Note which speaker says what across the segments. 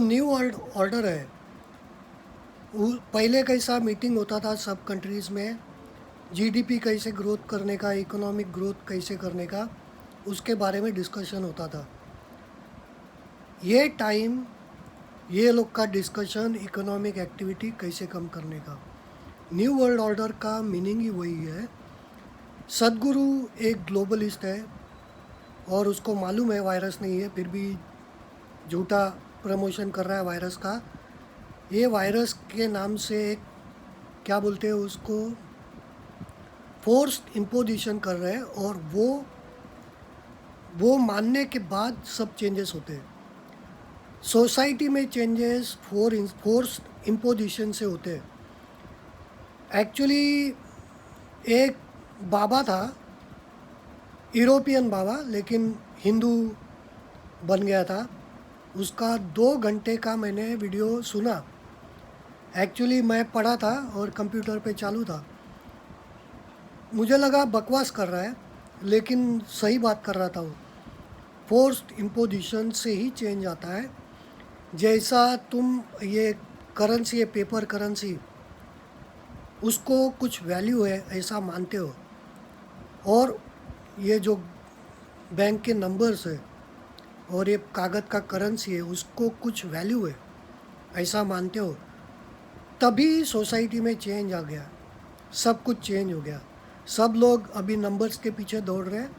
Speaker 1: New world order है पहले कैसा मीटिंग होता था सब कंट्रीज़ में जीडीपी कैसे ग्रोथ करने का, इकोनॉमिक ग्रोथ कैसे करने का, उसके बारे में डिस्कशन होता था। ये टाइम ये लोग का डिस्कशन इकोनॉमिक एक्टिविटी कैसे कम करने का। न्यू वर्ल्ड ऑर्डर का मीनिंग ही वही है। सदगुरु एक ग्लोबलिस्ट है और उसको मालूम है वायरस नहीं है, फिर भी झूठा प्रमोशन कर रहा है वायरस का। ये वायरस के नाम से एक क्या बोलते हैं उसको, फोर्स्ड इम्पोजिशन कर रहे हैं, और वो मानने के बाद सब चेंजेस होते हैं। सोसाइटी में चेंजेस फोर्स्ड इम्पोजिशन से होते हैं। एक्चुअली एक बाबा था, यूरोपियन बाबा, लेकिन हिंदू बन गया था। उसका 2 घंटे का मैंने वीडियो सुना। एक्चुअली मैं पढ़ा था और कंप्यूटर पे चालू था। मुझे लगा बकवास कर रहा है, लेकिन सही बात कर रहा था वो। फोर्स्ड इम्पोजिशन से ही चेंज आता है। जैसा तुम ये करेंसी है, पेपर करेंसी, उसको कुछ वैल्यू है ऐसा मानते हो, और ये जो बैंक के नंबर्स है और ये कागज़ का करेंसी है उसको कुछ वैल्यू है ऐसा मानते हो, तभी सोसाइटी में चेंज आ गया। सब कुछ चेंज हो गया। सब लोग अभी नंबर्स के पीछे दौड़ रहे हैं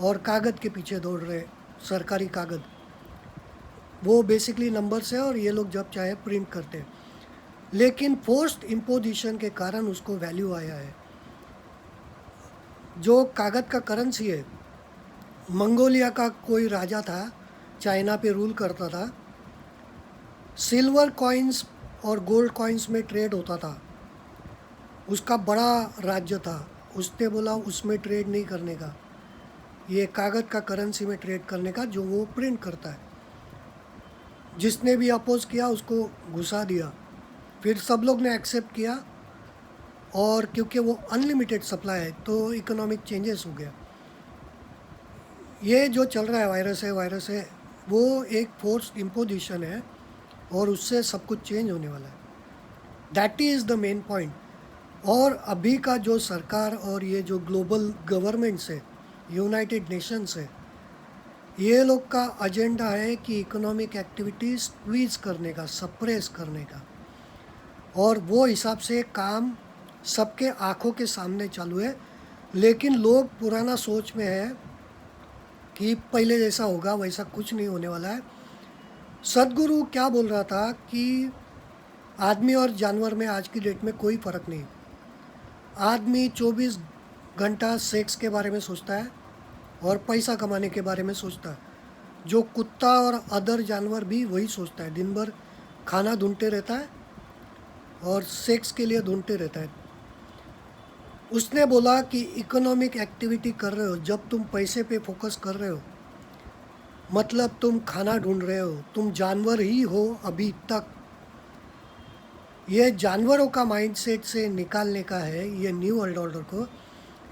Speaker 1: और कागज़ के पीछे दौड़ रहे हैं। सरकारी कागज़ वो बेसिकली नंबर्स है और ये लोग जब चाहे प्रिंट करते हैं। लेकिन फोर्स्ड इम्पोजिशन के कारण उसको वैल्यू आया है। जो कागज़ का करेंसी है, मंगोलिया का कोई राजा था, चाइना पे रूल करता था। सिल्वर कॉइन्स और गोल्ड कॉइन्स में ट्रेड होता था। उसका बड़ा राज्य था। उसने बोला उसमें ट्रेड नहीं करने का, ये कागज़ का करेंसी में ट्रेड करने का जो वो प्रिंट करता है। जिसने भी अपोज किया उसको घुसा दिया। फिर सब लोग ने एक्सेप्ट किया, और क्योंकि वो अनलिमिटेड सप्लाई है तो इकोनॉमिक चेंजेस हो गया। ये जो चल रहा है वायरस है, वो एक फोर्स्ड इम्पोजिशन है और उससे सब कुछ चेंज होने वाला है। That is the main point. और अभी का जो सरकार और ये जो ग्लोबल गवर्नमेंट्स है, यूनाइटेड नेशंस है, ये लोग का एजेंडा है कि इकोनॉमिक एक्टिविटीज़ स्क्वीज़ करने का, सप्रेस करने का, और वो हिसाब से काम सबके आँखों के सामने चालू है। लेकिन लोग पुराना सोच में है कि पहले जैसा होगा वैसा कुछ नहीं होने वाला है। सदगुरु क्या बोल रहा था कि आदमी और जानवर में आज की डेट में कोई फ़र्क नहीं। आदमी 24 घंटा सेक्स के बारे में सोचता है और पैसा कमाने के बारे में सोचता है। जो कुत्ता और अदर जानवर भी वही सोचता है। दिन भर खाना ढूंढते रहता है और सेक्स के लिए ढूंढते रहता है। उसने बोला कि इकोनॉमिक एक्टिविटी कर रहे हो जब तुम पैसे पे फोकस कर रहे हो, मतलब तुम खाना ढूंढ रहे हो, तुम जानवर ही हो अभी तक। ये जानवरों का माइंडसेट से निकालने का है ये न्यू वर्ल्ड ऑर्डर को।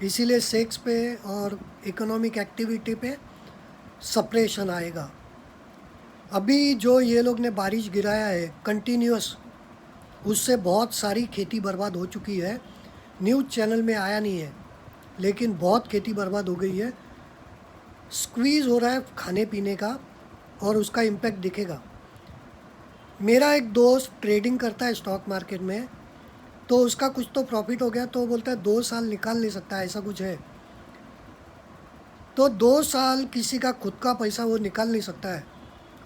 Speaker 1: इसीलिए सेक्स पे और इकोनॉमिक एक्टिविटी पे सप्रेशन आएगा। अभी जो ये लोग ने बारिश गिराया है कंटिन्यूस, उससे बहुत सारी खेती बर्बाद हो चुकी है। न्यूज़ चैनल में आया नहीं है, लेकिन बहुत खेती बर्बाद हो गई है। स्क्वीज़ हो रहा है खाने पीने का और उसका इम्पैक्ट दिखेगा। मेरा एक दोस्त ट्रेडिंग करता है स्टॉक मार्केट में, तो उसका कुछ तो प्रॉफिट हो गया तो बोलता है 2 साल निकाल नहीं सकता, ऐसा कुछ है। तो 2 साल किसी का खुद का पैसा वो निकाल नहीं सकता है।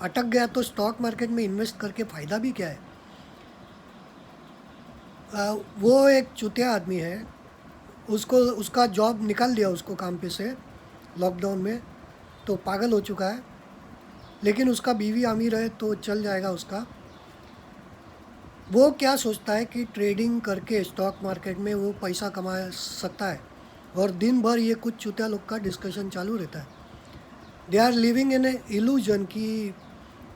Speaker 1: अटक गया तो स्टॉक मार्केट में इन्वेस्ट करके फ़ायदा भी क्या है। वो एक चुतिया आदमी है। उसको उसका जॉब निकाल दिया उसको काम पे से लॉकडाउन में, तो पागल हो चुका है। लेकिन उसका बीवी अमीर है तो चल जाएगा उसका। वो क्या सोचता है कि ट्रेडिंग करके स्टॉक मार्केट में वो पैसा कमा सकता है, और दिन भर ये कुछ चुतिया लोग का डिस्कशन चालू रहता है। They are living in a illusion कि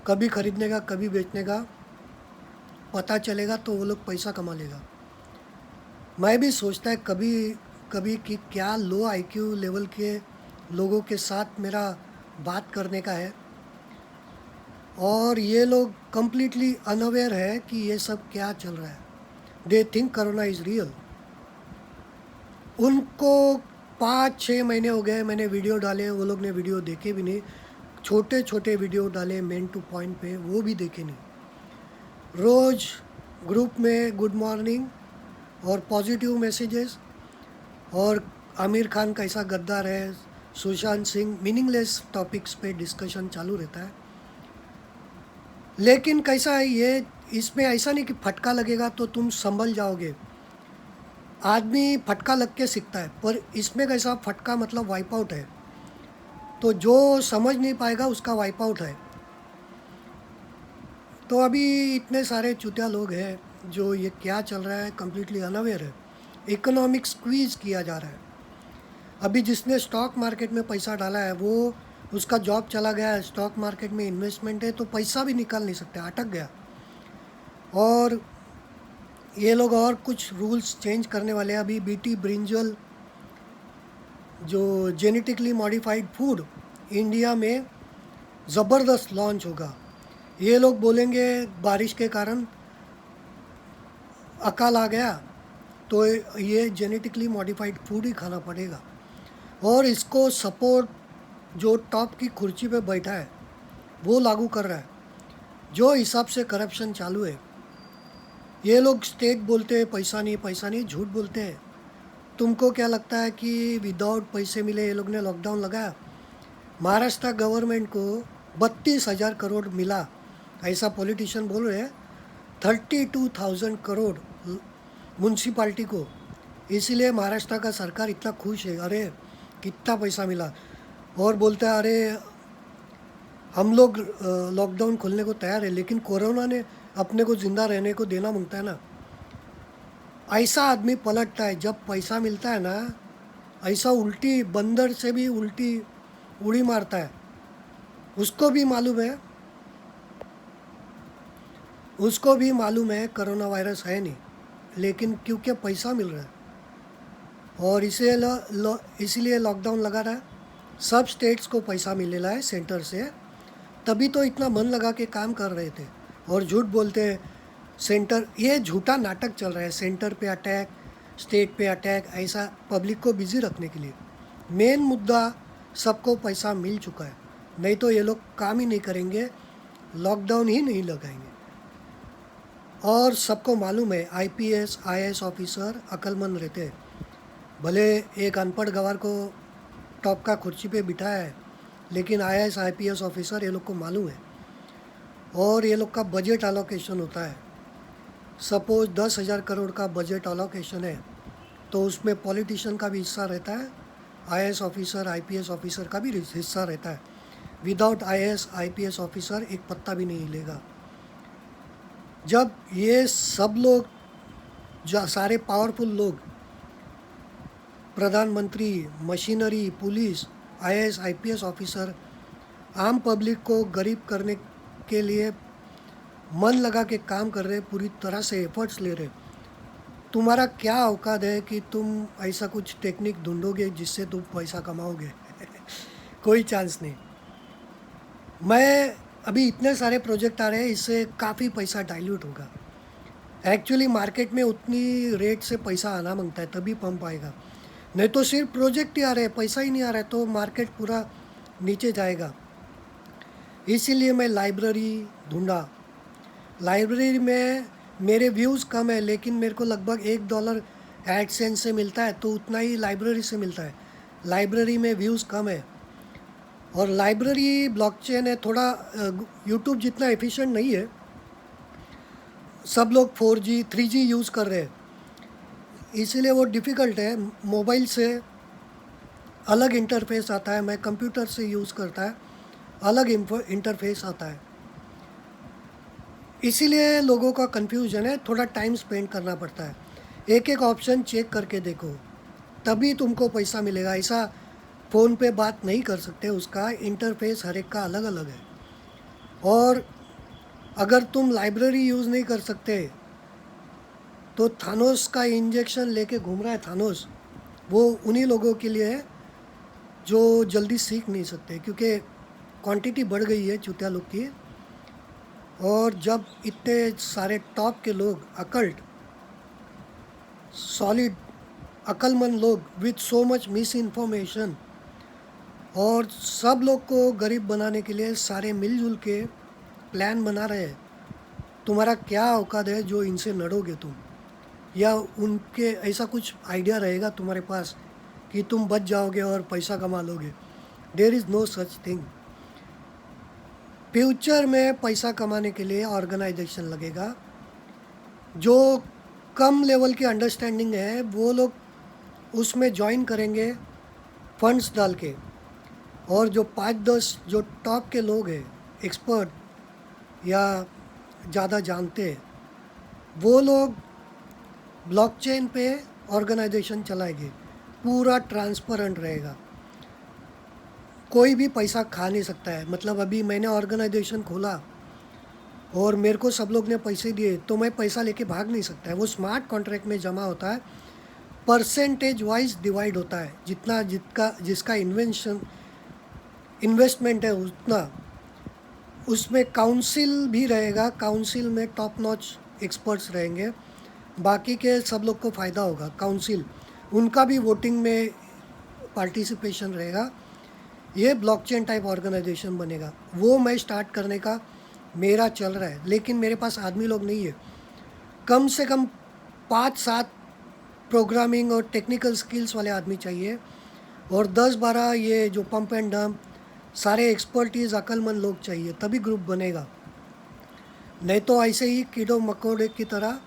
Speaker 1: कभी खरीदने का कभी बेचने का पता चलेगा तो वो लोग पैसा कमा लेगा। मैं भी सोचता है कभी कभी कि क्या लो आईक्यू लेवल के लोगों के साथ मेरा बात करने का है, और ये लोग कम्प्लीटली अनअवेयर है कि ये सब क्या चल रहा है. They think corona is real. उनको 5-6 महीने हो गए मैंने वीडियो डाले, वो लोग ने वीडियो देखे भी नहीं. छोटे छोटे वीडियो डाले मेन टू पॉइंट पे, वो भी देखे नहीं. रोज़ ग्रुप में गुड मॉर्निंग और पॉजिटिव मैसेजेस, और आमिर खान कैसा गद्दार है, सुशांत सिंह, मीनिंगलेस टॉपिक्स पे डिस्कशन चालू रहता है. लेकिन कैसा है ये, इसमें ऐसा नहीं कि फटका लगेगा तो तुम संभल जाओगे. आदमी फटका लग के सीखता है, पर इसमें कैसा फटका मतलब वाइप आउट है. तो जो समझ नहीं पाएगा उसका वाइप आउट है. तो अभी इतने सारे चुतिया लोग हैं जो ये क्या चल रहा है कम्प्लीटली अनअवेयर है. इकोनॉमिक स्क्वीज किया जा रहा है. अभी जिसने स्टॉक मार्केट में पैसा डाला है वो, उसका जॉब चला गया है, स्टॉक मार्केट में इन्वेस्टमेंट है, तो पैसा भी निकाल नहीं सकते, अटक गया. और ये लोग और कुछ रूल्स चेंज करने वाले हैं. अभी बीटी ब्रिंजल जो जेनेटिकली मॉडिफाइड फूड इंडिया में ज़बरदस्त लॉन्च होगा. ये लोग बोलेंगे बारिश के कारण अकाल आ गया तो ये जेनेटिकली मॉडिफाइड फूड ही खाना पड़ेगा. और इसको सपोर्ट जो टॉप की कुर्सी पे बैठा है वो लागू कर रहा है. जो हिसाब से करप्शन चालू है, ये लोग स्टेट बोलते हैं पैसा नहीं, झूठ बोलते हैं. तुमको क्या लगता है कि विदाउट पैसे मिले ये लोग ने लॉकडाउन लगाया? महाराष्ट्र गवर्नमेंट को 32,000 करोड़ मिला, ऐसा पॉलिटिशियन बोल रहे हैं. 32,000 करोड़ म्यूनसिपाल्टी को. इसीलिए महाराष्ट्र का सरकार इतना खुश है, अरे कितना पैसा मिला. और बोलता है अरे हम लोग लॉकडाउन खोलने को तैयार है, लेकिन कोरोना ने अपने को ज़िंदा रहने को देना मांगता है ना. ऐसा आदमी पलटता है जब पैसा मिलता है ना, ऐसा उल्टी बंदर से भी उल्टी उड़ी मारता है. उसको भी मालूम है कोरोना वायरस है नहीं, लेकिन क्योंकि पैसा मिल रहा है और इसीलिए लॉकडाउन लगा रहा है. सब स्टेट्स को पैसा मिल रहा है सेंटर से, तभी तो इतना मन लगा के काम कर रहे थे. और झूठ बोलते हैं सेंटर, ये झूठा नाटक चल रहा है. सेंटर पे अटैक, स्टेट पे अटैक, ऐसा पब्लिक को बिजी रखने के लिए. मेन मुद्दा सबको पैसा मिल चुका है, नहीं तो ये लोग काम ही नहीं करेंगे, लॉकडाउन ही नहीं लगाएंगे. और सबको मालूम है आईपीएस आईएएस ऑफिसर अक्लमंद रहते हैं. भले एक अनपढ़ गवार को टॉप का कुर्सी पे बिठाया है, लेकिन आईएएस आईपीएस ऑफिसर ये लोग को मालूम है. और ये लोग का बजट अलोकेशन होता है. सपोज 10,000 करोड़ का बजट अलोकेशन है, तो उसमें पॉलिटिशियन का भी हिस्सा रहता है, आईएएस ऑफिसर आईपीएस ऑफिसर का भी हिस्सा रहता है. विदाउट आईएएस आईपीएस ऑफिसर एक पत्ता भी नहीं हिलेगा. जब ये सब लोग, जो सारे पावरफुल लोग, प्रधानमंत्री, machinery, police, IAS IPS officer, आम पब्लिक को गरीब करने के लिए मन लगा के काम कर रहे, पूरी तरह से एफर्ट्स ले रहे. तुम्हारा क्या औकात है कि तुम ऐसा कुछ टेक्निक ढूंढोगे जिससे तुम पैसा कमाओगे? कोई चांस नहीं. मैं अभी इतने सारे प्रोजेक्ट आ रहे हैं, इससे काफ़ी पैसा डाइल्यूट होगा. एक्चुअली मार्केट में उतनी रेट से पैसा आना मांगता है, तभी पंप आएगा. नहीं तो सिर्फ प्रोजेक्ट ही आ रहे हैं, पैसा ही नहीं आ रहा है, तो मार्केट पूरा नीचे जाएगा. इसीलिए मैं लाइब्रेरी ढूंढा. लाइब्रेरी में मेरे व्यूज़ कम है, लेकिन मेरे को लगभग $1 एडसेंस से मिलता है, तो उतना ही लाइब्रेरी से मिलता है. लाइब्रेरी में व्यूज़ कम है. और लाइब्रेरी ब्लॉकचेन है, थोड़ा यूट्यूब जितना एफिशिएंट नहीं है. सब लोग 4G 3G यूज़ कर रहे हैं, इसीलिए वो डिफ़िकल्ट है. मोबाइल से अलग इंटरफेस आता है, मैं कंप्यूटर से यूज़ करता है, अलग इंटरफेस आता है. इसीलिए लोगों का कन्फ्यूजन है, थोड़ा टाइम स्पेंड करना पड़ता है. एक एक ऑप्शन चेक करके देखो, तभी तुमको पैसा मिलेगा. ऐसा फ़ोन पे बात नहीं कर सकते, उसका इंटरफेस हर एक का अलग अलग है. और अगर तुम लाइब्रेरी यूज़ नहीं कर सकते तो थानोस का इंजेक्शन लेके घूम रहा है थानोस, वो उन्हीं लोगों के लिए है जो जल्दी सीख नहीं सकते, क्योंकि क्वांटिटी बढ़ गई है चुतिया लोग की. और जब इतने सारे टॉप के लोग अकल्ट सॉलिड अक्लमंद लोग with so much miss information और सब लोग को गरीब बनाने के लिए सारे मिलजुल के प्लान बना रहे हैं, तुम्हारा क्या औकात है जो इनसे लड़ोगे तुम? या उनके ऐसा कुछ आइडिया रहेगा तुम्हारे पास कि तुम बच जाओगे और पैसा कमा लोगे? There is no such thing. Future में पैसा कमाने के लिए ऑर्गेनाइजेशन लगेगा, जो कम लेवल की अंडरस्टैंडिंग है वो लोग उसमें ज्वाइन करेंगे फंड्स डाल के, और जो 5-10 जो टॉप के लोग हैं एक्सपर्ट या ज़्यादा जानते हैं वो लोग ब्लॉकचेन पे ऑर्गेनाइजेशन चलाएंगे, पूरा ट्रांसपेरेंट रहेगा, कोई भी पैसा खा नहीं सकता है। मतलब अभी मैंने ऑर्गेनाइजेशन खोला और मेरे को सब लोग ने पैसे दिए तो मैं पैसा लेके भाग नहीं सकता है, वो स्मार्ट कॉन्ट्रैक्ट में जमा होता है, परसेंटेज वाइज डिवाइड होता है, जितना जिसका इन्वेस्टमेंट है उतना उसमें काउंसिल भी रहेगा, काउंसिल में टॉप नॉच एक्सपर्ट्स रहेंगे, बाकी के सब लोग को फ़ायदा होगा, काउंसिल उनका भी वोटिंग में पार्टिसिपेशन रहेगा। ये ब्लॉकचेन टाइप ऑर्गेनाइजेशन बनेगा, वो मैं स्टार्ट करने का मेरा चल रहा है, लेकिन मेरे पास आदमी लोग नहीं है। कम से कम 5-7 प्रोग्रामिंग और टेक्निकल स्किल्स वाले आदमी चाहिए, और 10-12 ये जो पंप एंड डंप सारे एक्सपर्टीज़ अक्लमंद लोग चाहिए, तभी ग्रुप बनेगा। नहीं तो ऐसे ही कीड़ों मकोड़े की तरह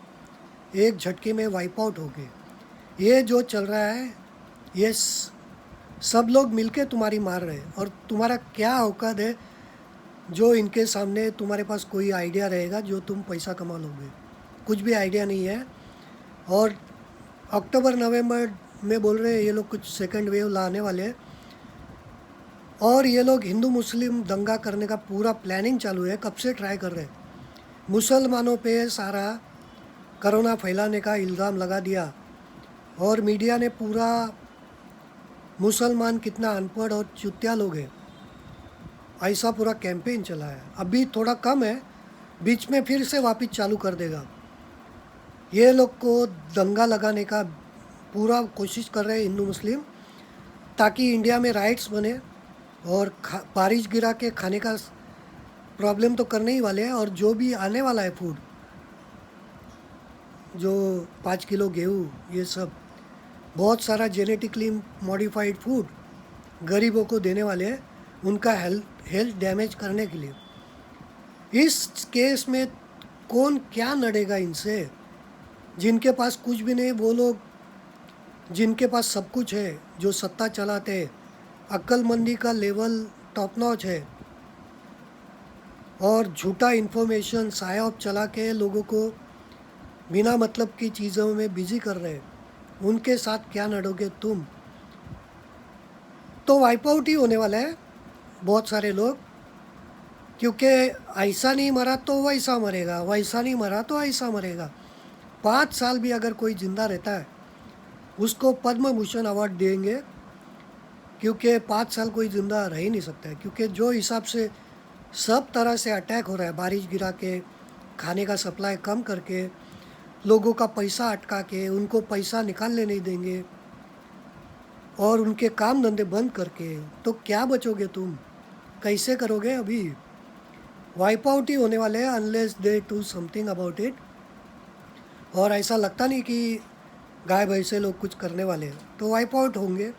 Speaker 1: एक झटके में वाइप आउट हो गए। ये जो चल रहा है ये सब लोग मिलके तुम्हारी मार रहे हैं, और तुम्हारा क्या औकात है जो इनके सामने तुम्हारे पास कोई आइडिया रहेगा जो तुम पैसा कमा लोगे? कुछ भी आइडिया नहीं है। और अक्टूबर नवंबर में बोल रहे हैं ये लोग कुछ सेकंड वेव लाने वाले हैं, और ये लोग हिंदू मुस्लिम दंगा करने का पूरा प्लानिंग चालू है, कब से ट्राई कर रहे हैं। मुसलमानों पे सारा कोरोना फैलाने का इल्ज़ाम लगा दिया, और मीडिया ने पूरा मुसलमान कितना अनपढ़ और चुतिया लोग हैं ऐसा पूरा कैंपेन चला है। अभी थोड़ा कम है, बीच में फिर से वापस चालू कर देगा। ये लोग को दंगा लगाने का पूरा कोशिश कर रहे हैं हिंदू मुस्लिम, ताकि इंडिया में राइट्स बने, और बारिश गिरा के खाने का प्रॉब्लम तो करने ही वाले हैं, और जो भी आने वाला है फूड, जो 5 किलो गेहूँ, ये सब बहुत सारा जेनेटिकली मॉडिफाइड फूड गरीबों को देने वाले हैं, उनका हेल्थ डैमेज करने के लिए। इस केस में कौन क्या लड़ेगा इनसे? जिनके पास कुछ भी नहीं, वो लोग जिनके पास सब कुछ है, जो सत्ता चलाते हैं, अक्लमंदी का लेवल टॉप नॉच है, और झूठा इन्फॉर्मेशन सायब चला के लोगों को बिना मतलब की चीज़ों में बिजी कर रहे हैं, उनके साथ क्या लड़ोगे तुम? तो वाइप आउट ही होने वाला है बहुत सारे लोग, क्योंकि ऐसा नहीं मरा तो वैसा मरेगा, वैसा नहीं मरा तो ऐसा मरेगा। 5 साल भी अगर कोई ज़िंदा रहता है उसको पद्म भूषण अवार्ड देंगे, क्योंकि 5 साल कोई ज़िंदा रह ही नहीं सकता है। क्योंकि जो हिसाब से सब तरह से अटैक हो रहा है, बारिश गिरा के, खाने का सप्लाई कम करके, लोगों का पैसा अटका के, उनको पैसा निकालने नहीं देंगे, और उनके काम धंधे बंद करके, तो क्या बचोगे तुम? कैसे करोगे? अभी वाइप आउट ही होने वाले हैं unless they do something about it. और ऐसा लगता नहीं कि गाय भैंसे लोग कुछ करने वाले हैं, तो वाइप आउट होंगे।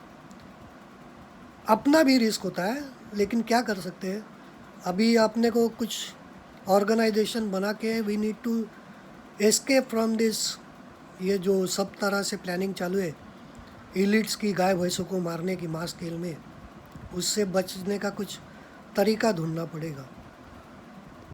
Speaker 1: अपना भी रिस्क होता है, लेकिन क्या कर सकते हैं। अभी अपने को कुछ ऑर्गेनाइजेशन बना के we need to escape from this, ये जो सब तरह से प्लानिंग चालू है इलिट्स की गाय भैंसों को मारने की मास स्केल में, उससे बचने का कुछ तरीका ढूंढना पड़ेगा।